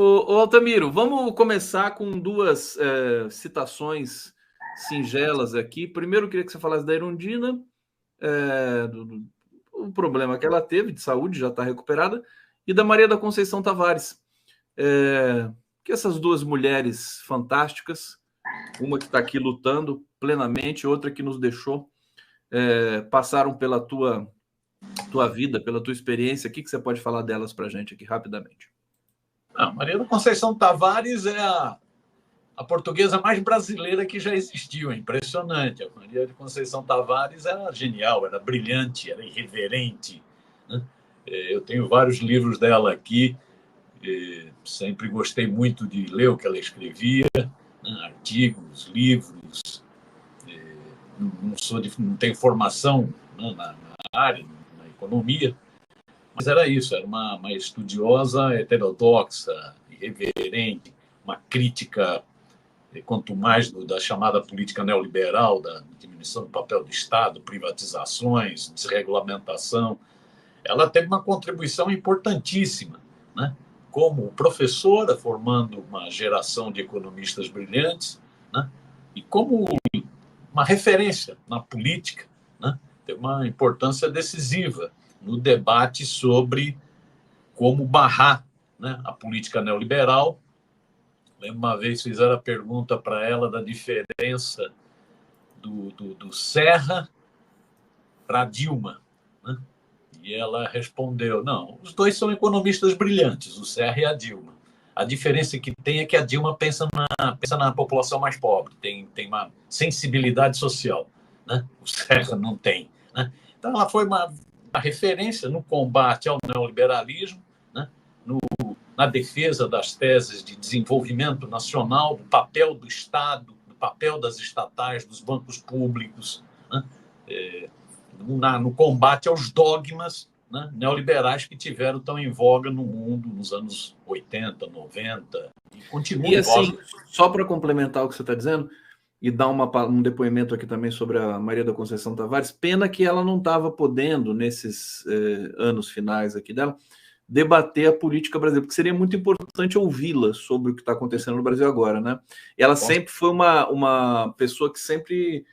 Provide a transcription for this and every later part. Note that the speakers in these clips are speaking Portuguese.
Ô, Altamiro, vamos começar com duas citações singelas aqui. Primeiro, eu queria que você falasse da Erundina, o problema que ela teve de saúde, já está recuperada, e da Maria da Conceição Tavares, que essas duas mulheres fantásticas, uma que está aqui lutando plenamente, outra que nos deixou, passaram pela tua vida, pela tua experiência. O que você pode falar delas para a gente aqui rapidamente? Maria da Conceição Tavares é a portuguesa mais brasileira que já existiu. É impressionante. A Maria da Conceição Tavares era genial, era brilhante, era irreverente, né? Eu tenho vários livros dela aqui. Sempre gostei muito de ler o que ela escrevia, né? Artigos, livros. Não tenho formação, né, na área, na economia, mas era isso, era uma estudiosa heterodoxa, irreverente, uma crítica, quanto mais da chamada política neoliberal, da diminuição do papel do Estado, privatizações, desregulamentação. Ela teve uma contribuição importantíssima, né? Como professora, formando uma geração de economistas brilhantes, né? E como uma referência na política, né? Tem uma importância decisiva no debate sobre como barrar, né, a política neoliberal. Uma vez fizeram a pergunta para ela da diferença do Serra para Dilma, né? E ela respondeu: não, os dois são economistas brilhantes, o Serra e a Dilma. A diferença que tem é que a Dilma pensa na população mais pobre, tem uma sensibilidade social, né? O Serra não tem, né? Então, ela foi uma referência no combate ao neoliberalismo, né? Na defesa das teses de desenvolvimento nacional, do papel do Estado, do papel das estatais, dos bancos públicos, né? No combate aos dogmas, né, neoliberais que tiveram tão em voga no mundo nos anos 80, 90, e continuam em voga. E assim, só para complementar o que você está dizendo, e dar um depoimento aqui também sobre a Maria da Conceição Tavares, pena que ela não estava podendo, nesses anos finais aqui dela, debater a política brasileira, porque seria muito importante ouvi-la sobre o que está acontecendo no Brasil agora, né? Ela sempre foi uma pessoa que sempre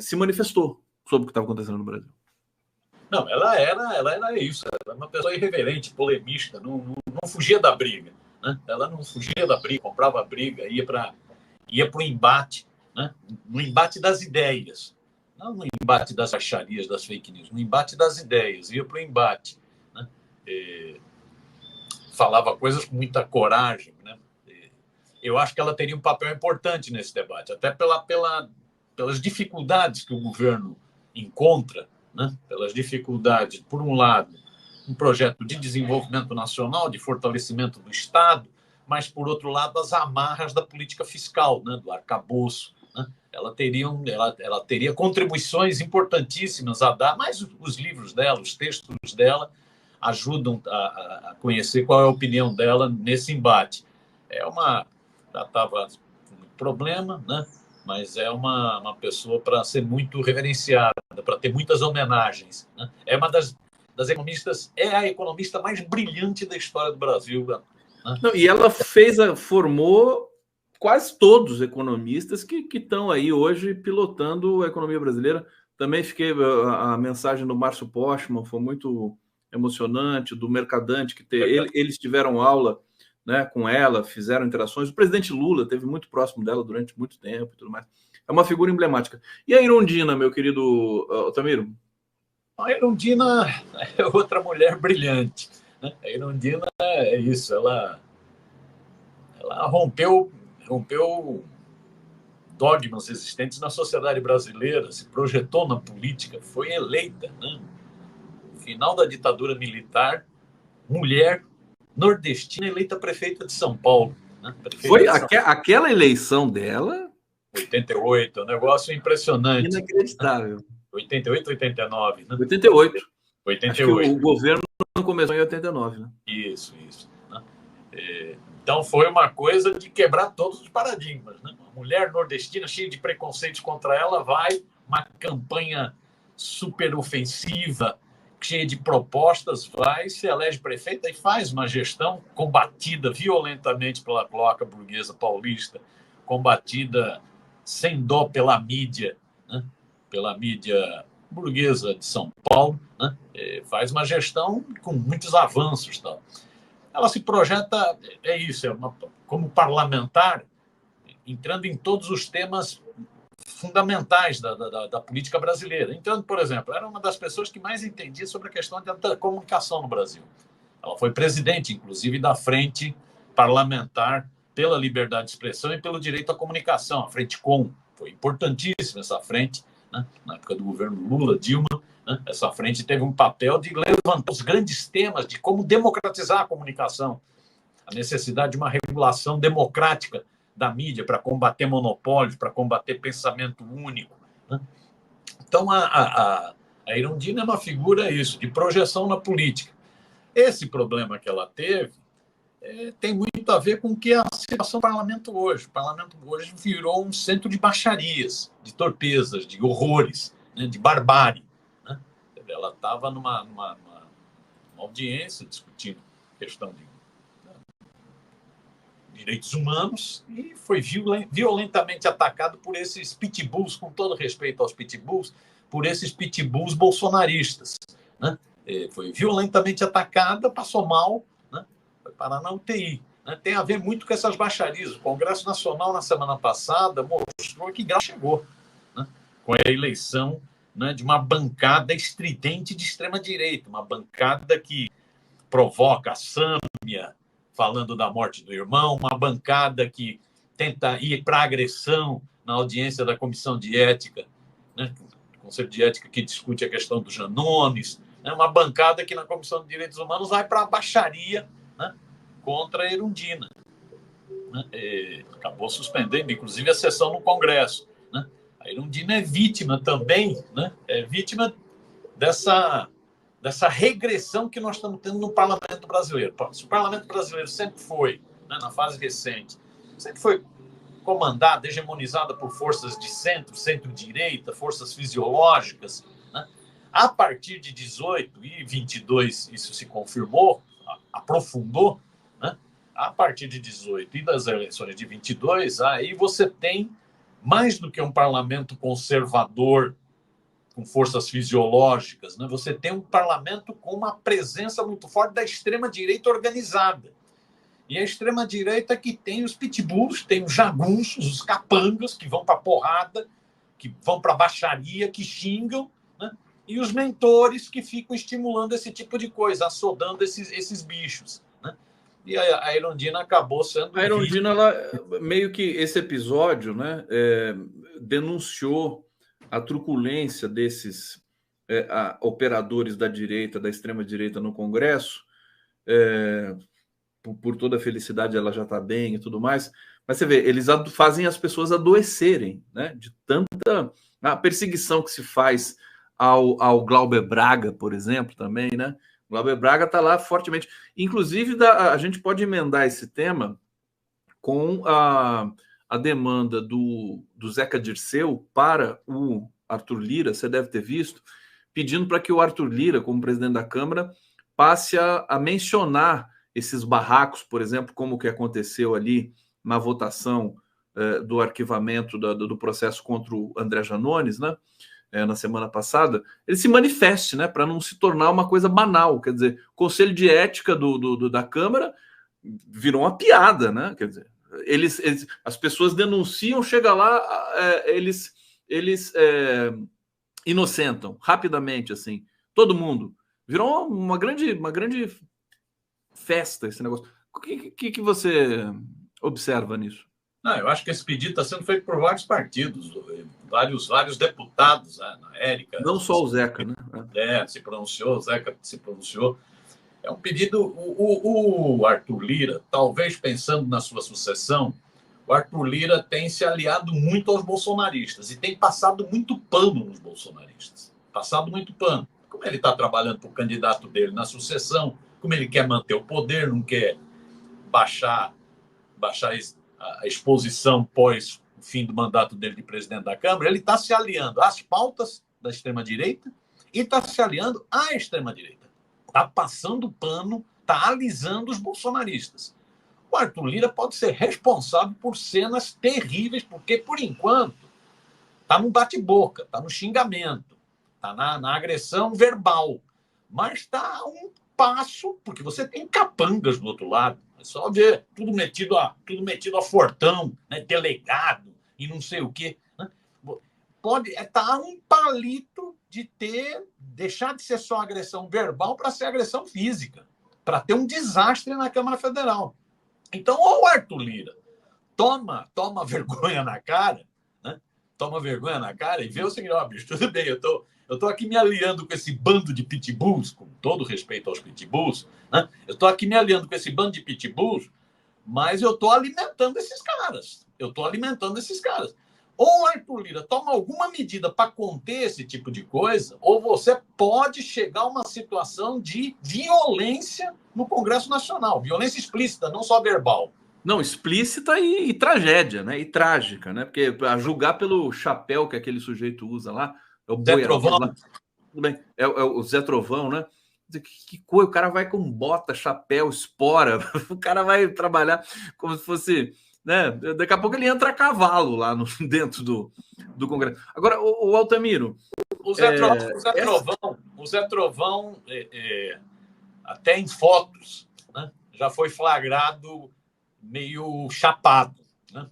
se manifestou sobre o que estava acontecendo no Brasil. Não, ela era isso, ela era uma pessoa irreverente, polemista, não fugia da briga, né? Ela não fugia da briga, comprava a briga, ia para o embate, né? No embate das ideias, não no embate das acharias, das fake news, no embate das ideias, ia para o embate, né? Falava coisas com muita coragem, né? Eu acho que ela teria um papel importante nesse debate, até pelas dificuldades que o governo encontra, né? Pelas dificuldades, por um lado, um projeto de desenvolvimento nacional, de fortalecimento do Estado, mas, por outro lado, as amarras da política fiscal, né? Do arcabouço, né? Ela teria contribuições importantíssimas a dar, mas os livros dela, os textos dela, ajudam a conhecer qual é a opinião dela nesse embate. Já estava com problema, né? Mas é uma pessoa para ser muito reverenciada, para ter muitas homenagens, né? É uma das economistas, é a economista mais brilhante da história do Brasil, né? Não, e ela formou quase todos os economistas que estão aí hoje pilotando a economia brasileira. Também a mensagem do Márcio Postman foi muito emocionante, do Mercadante, eles tiveram aula, né, com ela, fizeram interações. O presidente Lula esteve muito próximo dela durante muito tempo e tudo mais. É uma figura emblemática. E a Erundina, meu querido Altamiro? A Erundina é outra mulher brilhante, né? A Erundina é isso, ela rompeu dogmas existentes na sociedade brasileira, se projetou na política, foi eleita, né? No final da ditadura militar, mulher nordestina eleita prefeita de São Paulo, né? Foi aquela eleição dela? 88, um negócio impressionante. Inacreditável. 88, 89, né? 88. 88. Acho que o governo começou em 89, né? Isso. Né? Então foi uma coisa de quebrar todos os paradigmas, né? Uma mulher nordestina cheia de preconceitos contra ela vai, uma campanha super ofensiva, cheia de propostas, vai, se elege prefeita e faz uma gestão combatida violentamente pela cloaca burguesa paulista, combatida sem dó pela mídia, né? Pela mídia burguesa de São Paulo, né? Faz uma gestão com muitos avanços. Tal. Ela se projeta, é isso, como parlamentar, entrando em todos os temas fundamentais da política brasileira. Entrando, por exemplo, era uma das pessoas que mais entendia sobre a questão da comunicação no Brasil. Ela foi presidente, inclusive, da Frente Parlamentar pela Liberdade de Expressão e pelo Direito à Comunicação, a Frente Com. Foi importantíssima essa frente, né? Na época do governo Lula, Dilma. Né? Essa frente teve um papel de levantar os grandes temas de como democratizar a comunicação, a necessidade de uma regulação democrática da mídia para combater monopólios, para combater pensamento único. Né? Então, a Erundina é uma figura isso, de projeção na política. Esse problema que ela teve tem muito a ver com o que é a situação do parlamento hoje. O parlamento hoje virou um centro de baixarias, de torpezas, de horrores, né, de barbárie. Né? Ela estava numa audiência discutindo questão de direitos humanos e foi violentamente atacado por esses pitbulls, com todo respeito aos pitbulls, por esses pitbulls bolsonaristas. Né? Foi violentamente atacada, passou mal, né? Foi parar na UTI. Né? Tem a ver muito com essas baixarias. O Congresso Nacional, na semana passada, mostrou que grau chegou, né? Com a eleição, né, de uma bancada estridente de extrema-direita, uma bancada que provoca a sâmia, falando da morte do irmão, uma bancada que tenta ir para a agressão na audiência da Comissão de Ética, né? O Conselho de Ética que discute a questão dos Janones, né? Uma bancada que na Comissão de Direitos Humanos vai para a baixaria, né, contra a Erundina. Né? Acabou suspendendo, inclusive, a sessão no Congresso. Né? A Erundina é vítima também, né? É vítima dessa regressão que nós estamos tendo no parlamento brasileiro. Se o parlamento brasileiro sempre foi, né, na fase recente, sempre foi comandado, hegemonizado por forças de centro, centro-direita, forças fisiológicas, né? A partir de 18 e 22 isso se confirmou, aprofundou, né? A partir de 18 e das eleições de 22, aí você tem mais do que um parlamento conservador com forças fisiológicas, né? Você tem um parlamento com uma presença muito forte da extrema-direita organizada. E a extrema-direita que tem os pitbulls, tem os jagunços, os capangas, que vão para porrada, que vão para baixaria, que xingam, né? E os mentores que ficam estimulando esse tipo de coisa, assodando esses bichos. Né? E a Erundina acabou sendo... A Erundina, ela, meio que esse episódio, né, denunciou a truculência desses operadores da direita, da extrema-direita no Congresso. Por toda a felicidade, ela já está bem e tudo mais. Mas você vê, eles fazem as pessoas adoecerem, né, de tanta a perseguição que se faz ao Glauber Braga, por exemplo, também, né? O Glauber Braga está lá fortemente. Inclusive, a gente pode emendar esse tema com a demanda do Zeca Dirceu para o Arthur Lira, você deve ter visto, pedindo para que o Arthur Lira, como presidente da Câmara, passe a mencionar esses barracos, por exemplo, como o que aconteceu ali na votação do arquivamento do processo contra o André Janones, né, na semana passada, ele se manifeste, né, para não se tornar uma coisa banal. Quer dizer, o Conselho de Ética da Câmara virou uma piada, né? Quer dizer, as pessoas denunciam, chega lá, eles inocentam rapidamente, assim, todo mundo. Virou uma grande festa esse negócio. O que você observa nisso? Não, eu acho que esse pedido está sendo feito por vários partidos, vários deputados, né? A Érica... Não só o Zeca, né? Se pronunciou, o Zeca se pronunciou. É um pedido... O Arthur Lira, talvez pensando na sua sucessão, o Arthur Lira tem se aliado muito aos bolsonaristas e tem passado muito pano nos bolsonaristas. Passado muito pano. Como ele está trabalhando para o candidato dele na sucessão, como ele quer manter o poder, não quer baixar a exposição pós o fim do mandato dele de presidente da Câmara, ele está se aliando às pautas da extrema-direita e está se aliando à extrema-direita. Está passando pano, está alisando os bolsonaristas. O Arthur Lira pode ser responsável por cenas terríveis, porque, por enquanto, está no bate-boca, está no xingamento, está na agressão verbal. Mas está a um passo, porque você tem capangas do outro lado. É só ver, tudo metido a fortão, né, delegado e não sei o quê. Né? Pode estar a um palito de deixar de ser só agressão verbal para ser agressão física, para ter um desastre na Câmara Federal. Então, ou o Arthur Lira toma vergonha na cara, né? Toma vergonha na cara e vê o seguinte, bicho, tudo bem, eu tô aqui me aliando com esse bando de pitbulls, com todo respeito aos pitbulls, né? Eu tô aqui me aliando com esse bando de pitbulls, mas eu tô alimentando esses caras. Ou o Arthur Lira toma alguma medida para conter esse tipo de coisa, ou você pode chegar a uma situação de violência no Congresso Nacional. Violência explícita, não só verbal. Não, explícita e tragédia, né? E trágica, né? Porque a julgar pelo chapéu que aquele sujeito usa lá, é o Zé Trovão. Lá. Tudo bem, é o Zé Trovão, né? Que coisa, o cara vai com bota, chapéu, espora, o cara vai trabalhar como se fosse, né? Daqui a pouco ele entra a cavalo lá dentro do Congresso. Agora, o Altamiro. O Zé Trovão, até em fotos, né, já foi flagrado meio chapado. Né?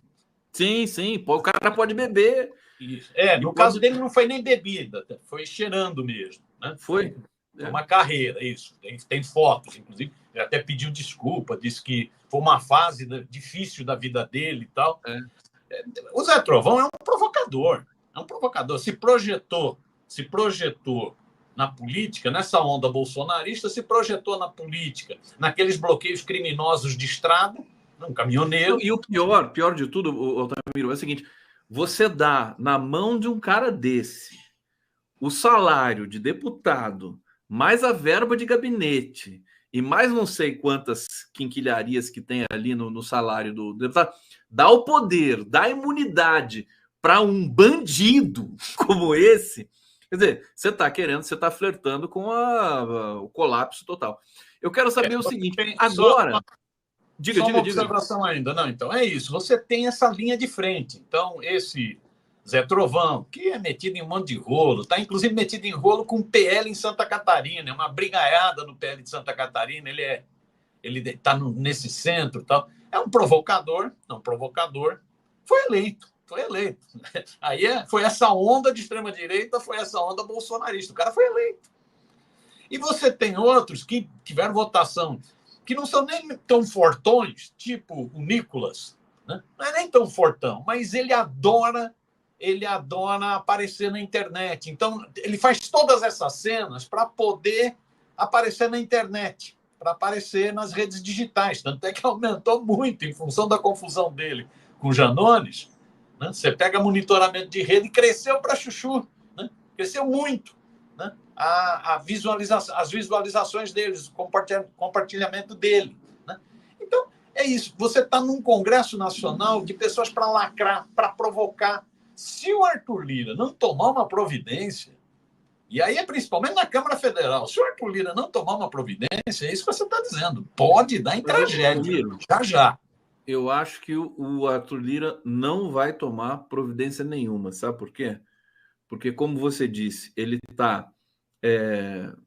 Sim, pô, o cara pode beber. Isso. No caso dele não foi nem bebida, foi cheirando mesmo. Né? Foi. Uma carreira, isso. Tem fotos, inclusive. Ele até pediu desculpa, disse que foi uma fase difícil da vida dele e tal. O Zé Trovão é um provocador. Se projetou na política, nessa onda bolsonarista, se projetou na política, naqueles bloqueios criminosos de estrada, um caminhoneiro. E o pior de tudo, Altamiro, é o seguinte: você dá na mão de um cara desse o salário de deputado, mais a verba de gabinete, e mais não sei quantas quinquilharias que tem ali no salário do deputado, dá o poder, dá a imunidade para um bandido como esse. Quer dizer, você está flertando com o colapso total. Eu quero saber o seguinte, agora... Diga. Uma observação ainda. Não, então, é isso. Você tem essa linha de frente. Então, esse Zé Trovão, que é metido em um monte de rolo, está inclusive metido em rolo com o PL em Santa Catarina, uma brigaiada no PL de Santa Catarina, ele está nesse centro e tal. É um provocador, foi eleito. Aí foi essa onda de extrema-direita, foi essa onda bolsonarista. O cara foi eleito. E você tem outros que tiveram votação, que não são nem tão fortões, tipo o Nicolas, né? Não é nem tão fortão, mas ele adora aparecer na internet. Então, ele faz todas essas cenas para poder aparecer na internet, para aparecer nas redes digitais. Tanto é que aumentou muito em função da confusão dele com Janones. Né? Você pega monitoramento de rede, cresceu para chuchu, né? Cresceu muito. Né? As visualizações deles, o compartilhamento dele. Né? Então, é isso. Você está num Congresso Nacional de pessoas para lacrar, para provocar. Se o Arthur Lira não tomar uma providência, e aí é principalmente na Câmara Federal, se o Arthur Lira não tomar uma providência, é isso que você está dizendo, pode dar em tragédia, já. Eu acho que o Arthur Lira não vai tomar providência nenhuma, sabe por quê? Porque, como você disse, ele está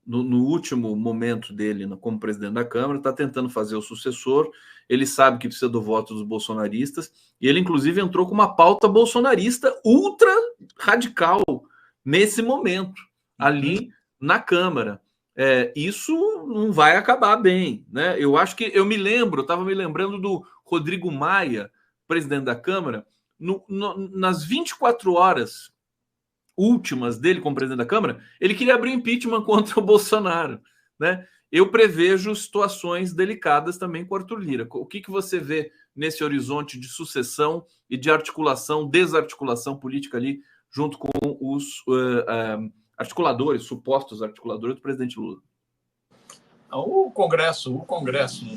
no último momento dele como presidente da Câmara, está tentando fazer o sucessor, ele sabe que precisa do voto dos bolsonaristas, e ele, inclusive, entrou com uma pauta bolsonarista ultra radical nesse momento, ali na Câmara. Isso não vai acabar bem, né? Eu acho que estava me lembrando do Rodrigo Maia, presidente da Câmara, nas 24 horas últimas dele como presidente da Câmara, ele queria abrir impeachment contra o Bolsonaro, né? Eu prevejo situações delicadas também com o Arthur Lira. O que você vê nesse horizonte de sucessão e de desarticulação política ali, junto com os supostos articuladores do presidente Lula? O Congresso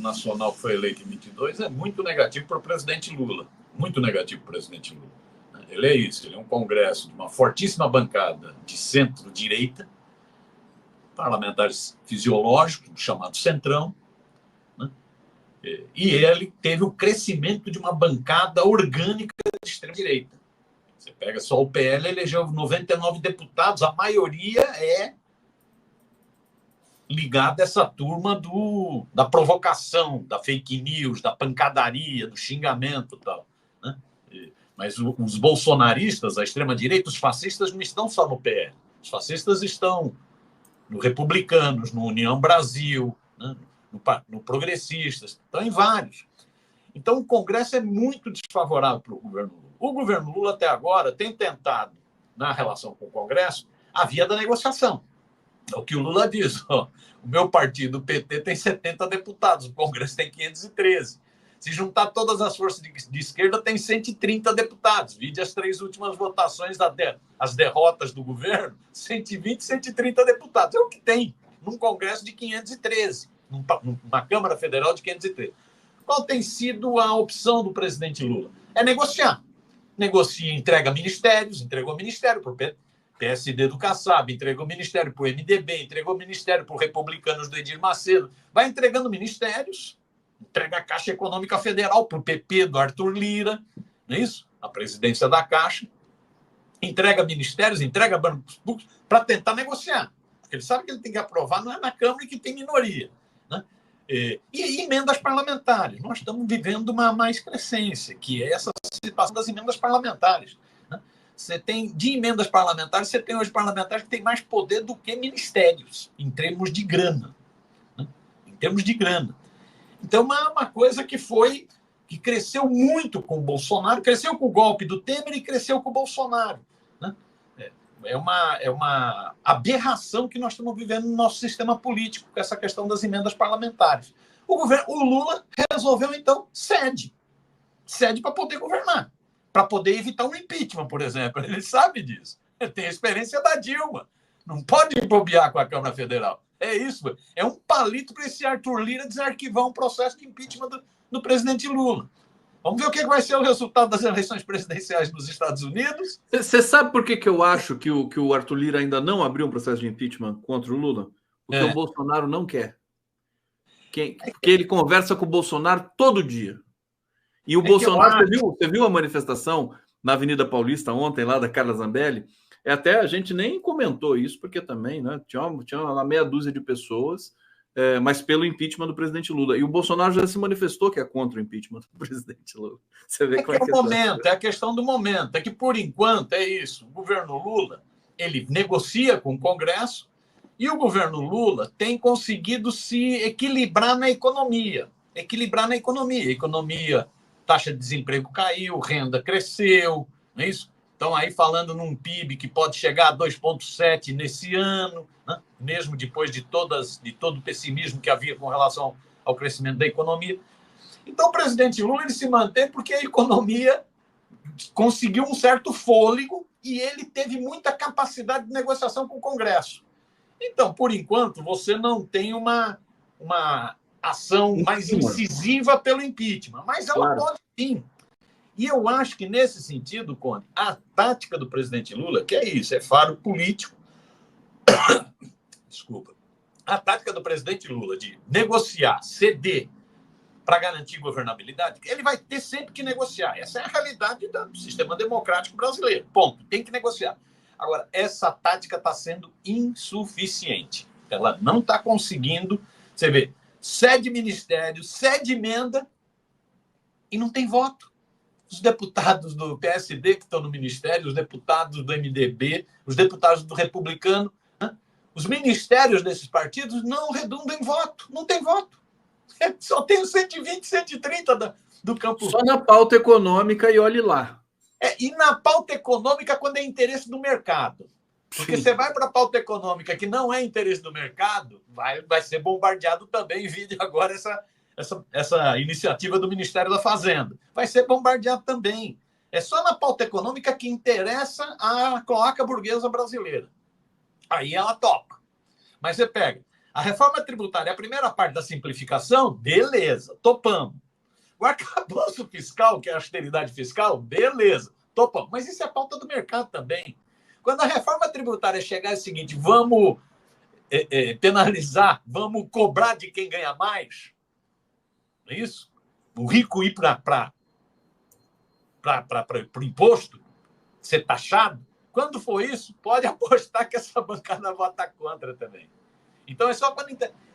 Nacional que foi eleito em 22 é muito negativo para o presidente Lula. Muito negativo para o presidente Lula. Ele é isso, ele é um Congresso de uma fortíssima bancada de centro-direita, parlamentares fisiológicos, chamado Centrão, né? E ele teve o crescimento de uma bancada orgânica de extrema-direita. Você pega só o PL, elegeu 99 deputados, a maioria é ligada a essa turma da provocação, da fake news, da pancadaria, do xingamento e tal, né? Mas os bolsonaristas, a extrema-direita, os fascistas não estão só no PL. Os fascistas estão no Republicanos, no União Brasil, né? no Progressistas, estão em vários. Então, o Congresso é muito desfavorável para o governo Lula. O governo Lula, até agora, tem tentado, na relação com o Congresso, a via da negociação. É o que o Lula diz. Ó, o meu partido, o PT, tem 70 deputados, o Congresso tem 513. Se juntar todas as forças de esquerda, tem 130 deputados. Vide as 3 últimas votações, as derrotas do governo, 120, 130 deputados. É o que tem num Congresso de 513, numa Câmara Federal de 513. Qual tem sido a opção do presidente Lula? É negociar. Negocia, entrega ministérios, entregou ministério para o PSD do Kassab, entregou ministério para o MDB, entregou ministério para os republicanos do Edir Macedo. Vai entregando ministérios, entrega a Caixa Econômica Federal para o PP do Arthur Lira, não é isso? A presidência da Caixa. Entrega ministérios, entrega bancos públicos para tentar negociar. Porque ele sabe que ele tem que aprovar, não é na Câmara que tem minoria, né? E emendas parlamentares. Nós estamos vivendo uma mais crescência, que é essa situação das emendas parlamentares, né? Você tem, de emendas parlamentares, você tem hoje parlamentares que têm mais poder do que ministérios, em termos de grana, né? Em termos de grana. Então, uma coisa que cresceu muito com o Bolsonaro, cresceu com o golpe do Temer e cresceu com o Bolsonaro, né? É uma aberração que nós estamos vivendo no nosso sistema político, com essa questão das emendas parlamentares. O Lula resolveu, então, cede para poder governar, para poder evitar um impeachment, por exemplo. Ele sabe disso. Ele tem a experiência da Dilma. Não pode bobear com a Câmara Federal. É isso. É um palito para esse Arthur Lira desarquivar um processo de impeachment do presidente Lula. Vamos ver o que vai ser o resultado das eleições presidenciais nos Estados Unidos. Você sabe por que eu acho que o Arthur Lira ainda não abriu um processo de impeachment contra o Lula? Porque o Bolsonaro não quer. Porque ele conversa com o Bolsonaro todo dia. E o Bolsonaro, você viu a manifestação na Avenida Paulista ontem, lá da Carla Zambelli? Até a gente nem comentou isso, porque também, né, tinha lá meia dúzia de pessoas, mas pelo impeachment do presidente Lula. E o Bolsonaro já se manifestou que é contra o impeachment do presidente Lula. Você vê como é que é a questão do momento. É que, por enquanto, é isso. O governo Lula, ele negocia com o Congresso e o governo Lula tem conseguido se equilibrar na economia. A economia, taxa de desemprego caiu, renda cresceu, não é isso? Estão aí falando num PIB que pode chegar a 2,7 nesse ano, né? Mesmo depois de todo o pessimismo que havia com relação ao crescimento da economia. Então, o presidente Lula ele se mantém porque a economia conseguiu um certo fôlego e ele teve muita capacidade de negociação com o Congresso. Então, por enquanto, você não tem uma ação mais incisiva pelo impeachment, mas ela pode sim. E eu acho que, nesse sentido, Conde, a tática do presidente Lula, que é isso, é faro político. Desculpa. A tática do presidente Lula de negociar, ceder para garantir governabilidade, ele vai ter sempre que negociar. Essa é a realidade do sistema democrático brasileiro. Ponto. Tem que negociar. Agora, essa tática está sendo insuficiente. Ela não está conseguindo. Você vê, cede ministério, cede emenda e não tem voto. Os deputados do PSD que estão no ministério, os deputados do MDB, os deputados do Republicano, né? Os ministérios desses partidos não redundam em voto. Não tem voto. Só tem os 120, 130 do campo. Só na pauta econômica e olhe lá. E na pauta econômica, quando é interesse do mercado. Porque você vai para a pauta econômica que não é interesse do mercado, vai ser bombardeado também. Vide agora essa iniciativa do Ministério da Fazenda. Vai ser bombardeado também. É só na pauta econômica que interessa a cloaca burguesa brasileira. Aí ela topa. Mas você pega a reforma tributária, a primeira parte da simplificação, beleza, topamos. O arcabouço fiscal, que é a austeridade fiscal, beleza, topamos. Mas isso é a pauta do mercado também. Quando a reforma tributária chegar é o seguinte, vamos penalizar, vamos cobrar de quem ganha mais. Não é isso? O rico ir para o imposto, ser taxado. Quando for isso, pode apostar que essa bancada vota contra também. Então, é só quando...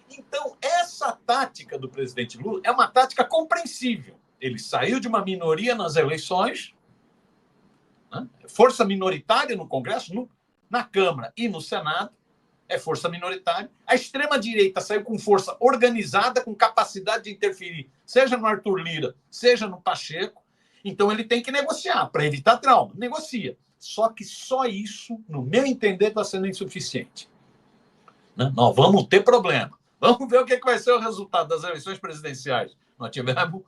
Então, essa tática do presidente Lula é uma tática compreensível. Ele saiu de uma minoria nas eleições, né? Força minoritária no Congresso, na Câmara e no Senado, é força minoritária. A extrema-direita saiu com força organizada, com capacidade de interferir, seja no Arthur Lira, seja no Pacheco. Então, ele tem que negociar para evitar trauma. Negocia. Só que só isso, no meu entender, está sendo insuficiente. Nós vamos ter problema. Vamos ver o que vai ser o resultado das eleições presidenciais. Nós tivemos,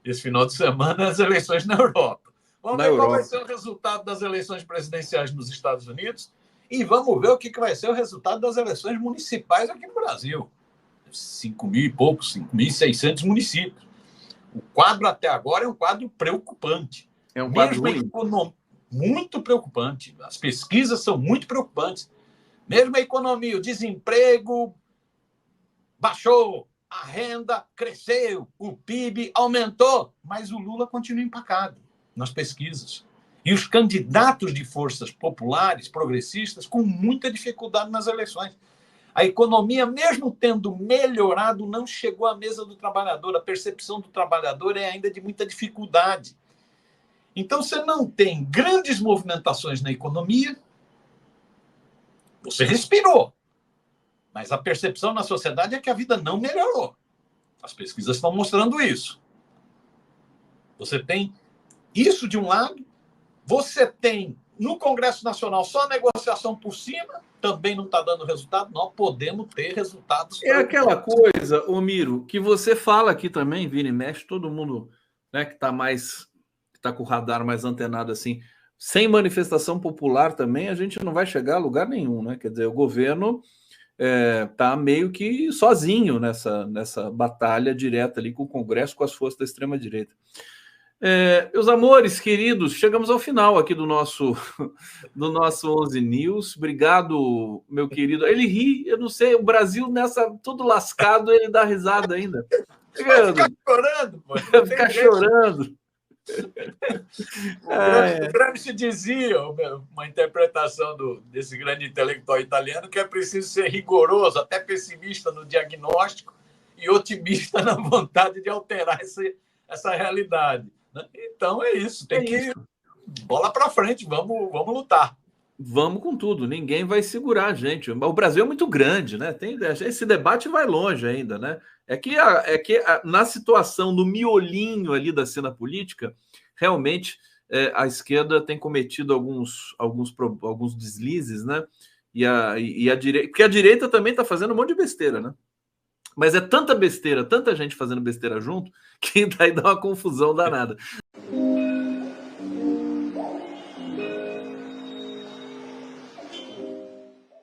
esse final de semana, as eleições na Europa. Vamos ver qual vai ser o resultado das eleições presidenciais nos Estados Unidos e vamos ver o que vai ser o resultado das eleições municipais aqui no Brasil. 5.000 e poucos, 5.600 municípios. O quadro até agora é um quadro preocupante. É um quadro muito preocupante. As pesquisas são muito preocupantes. Mesmo a economia, o desemprego baixou, a renda cresceu, o PIB aumentou, mas o Lula continua empacado nas pesquisas. E os candidatos de forças populares, progressistas, com muita dificuldade nas eleições. A economia, mesmo tendo melhorado, não chegou à mesa do trabalhador. A percepção do trabalhador é ainda de muita dificuldade. Então, você não tem grandes movimentações na economia, você respirou, mas a percepção na sociedade é que a vida não melhorou. As pesquisas estão mostrando isso. Você tem isso de um lado, você tem no Congresso Nacional só negociação por cima, também não está dando resultado, nós podemos ter resultados. É aquela coisa, ô Miro, que você fala aqui também, vira e mexe, todo mundo, né, que está com o radar mais antenado assim, sem manifestação popular também, a gente não vai chegar a lugar nenhum, né? Quer dizer, o governo está meio que sozinho nessa batalha direta ali com o Congresso, com as forças da extrema-direita. Meus amores, queridos, chegamos ao final aqui do nosso 11 News. Obrigado, meu querido. Ele ri, eu não sei, o Brasil nessa, tudo lascado, ele dá risada ainda. Vai ficar chorando, pô. Vai ficar chorando. O Gramsci dizia, uma interpretação desse grande intelectual italiano, que é preciso ser rigoroso, até pessimista no diagnóstico e otimista na vontade de alterar essa realidade. Então é isso, tem que bola para frente, vamos lutar. Vamos com tudo, ninguém vai segurar a gente. O Brasil é muito grande, né? Esse debate vai longe ainda, né? É que na situação, no miolinho ali da cena política, realmente a esquerda tem cometido alguns deslizes, né? E a direita, porque a direita também está fazendo um monte de besteira, né? Mas é tanta besteira, tanta gente fazendo besteira junto, que daí dá uma confusão danada.